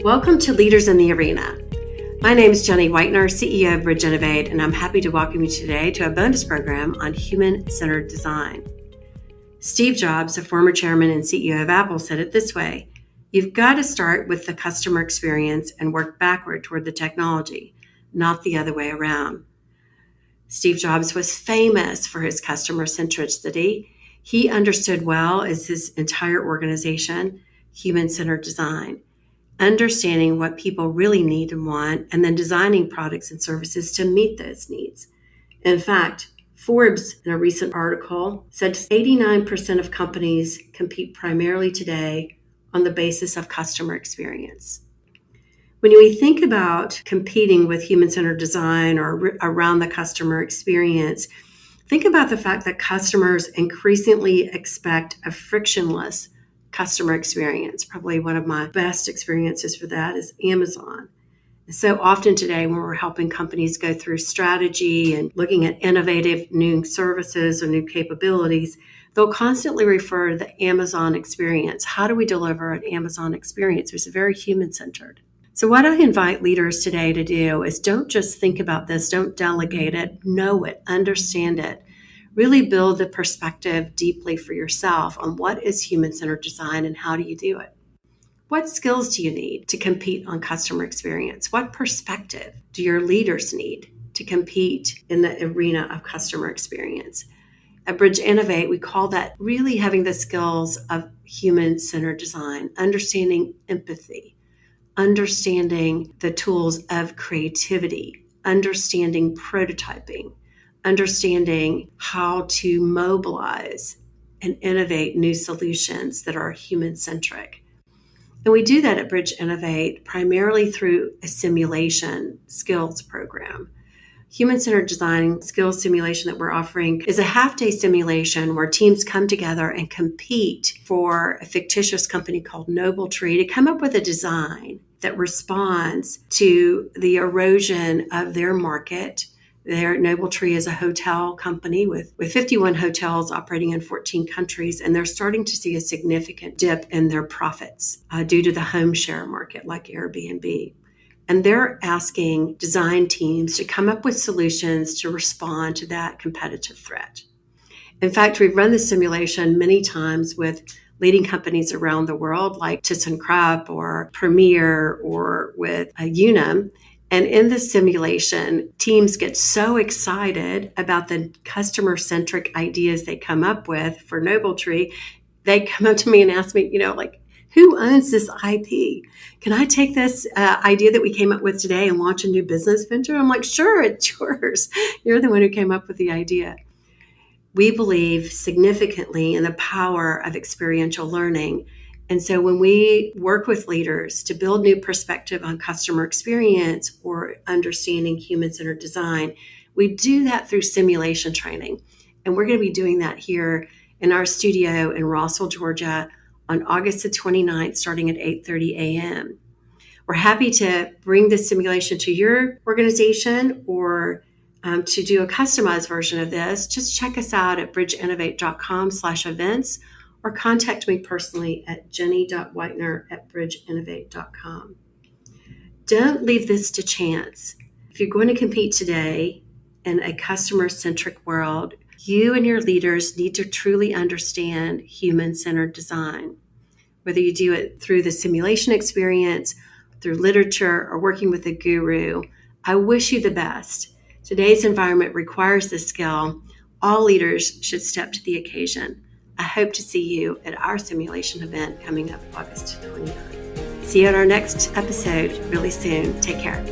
Welcome to Leaders in the Arena. My name is Jenny Whitener, CEO of Bridge Innovate, and I'm happy to welcome you today to a bonus program on human-centered design. Steve Jobs, the former chairman and CEO of Apple, said it this way: you've got to start with the customer experience and work backward toward the technology, not the other way around. Steve Jobs was famous for his customer centricity. He understood well, as his entire organization, human-centered design, understanding what people really need and want, and then designing products and services to meet those needs. In fact, Forbes, in a recent article, said 89% of companies compete primarily today on the basis of customer experience. When we think about competing with human-centered design or around the customer experience, think about the fact that customers increasingly expect a frictionless customer experience. Probably one of my best experiences for that is Amazon. So often today, when we're helping companies go through strategy and looking at innovative new services or new capabilities, they'll constantly refer to the Amazon experience. How do we deliver an Amazon experience? It's very human-centered. So what I invite leaders today to do is don't just think about this, don't delegate it, know it, understand it. Really build the perspective deeply for yourself on what is human-centered design and how do you do it. What skills do you need to compete on customer experience? What perspective do your leaders need to compete in the arena of customer experience? At Bridge Innovate, we call that really having the skills of human-centered design, understanding empathy, understanding the tools of creativity, understanding prototyping, understanding how to mobilize and innovate new solutions that are human-centric. And we do that at Bridge Innovate primarily through a simulation skills program. Human-centered design skills simulation that we're offering is a half-day simulation where teams come together and compete for a fictitious company called Tree to come up with a design that responds to the erosion of their market. Their Tree is a hotel company with 51 hotels operating in 14 countries, and they're starting to see a significant dip in their profits due to the home share market like Airbnb. And they're asking design teams to come up with solutions to respond to that competitive threat. In fact, we've run this simulation many times with leading companies around the world like ThyssenKrupp or Premier or with Unum. And in this simulation, teams get so excited about the customer-centric ideas they come up with for Tree. They come up to me and ask me, who owns this IP? Can I take this idea that we came up with today and launch a new business venture? I'm like, sure, it's yours. You're the one who came up with the idea. We believe significantly in the power of experiential learning. And so when we work with leaders to build new perspective on customer experience or understanding human-centered design, we do that through simulation training. And we're going to be doing that here in our studio in Rossville, Georgia on August the 29th, starting at 8:30 a.m. We're happy to bring this simulation to your organization or to do a customized version of this. Just check us out at bridgeinnovate.com/events. or contact me personally at jenny.whitener@bridgeinnovate.com. Don't leave this to chance. If you're going to compete today in a customer-centric world, you and your leaders need to truly understand human-centered design. Whether you do it through the simulation experience, through literature, or working with a guru, I wish you the best. Today's environment requires this skill. All leaders should step to the occasion. I hope to see you at our simulation event coming up August 29th. See you at our next episode really soon. Take care.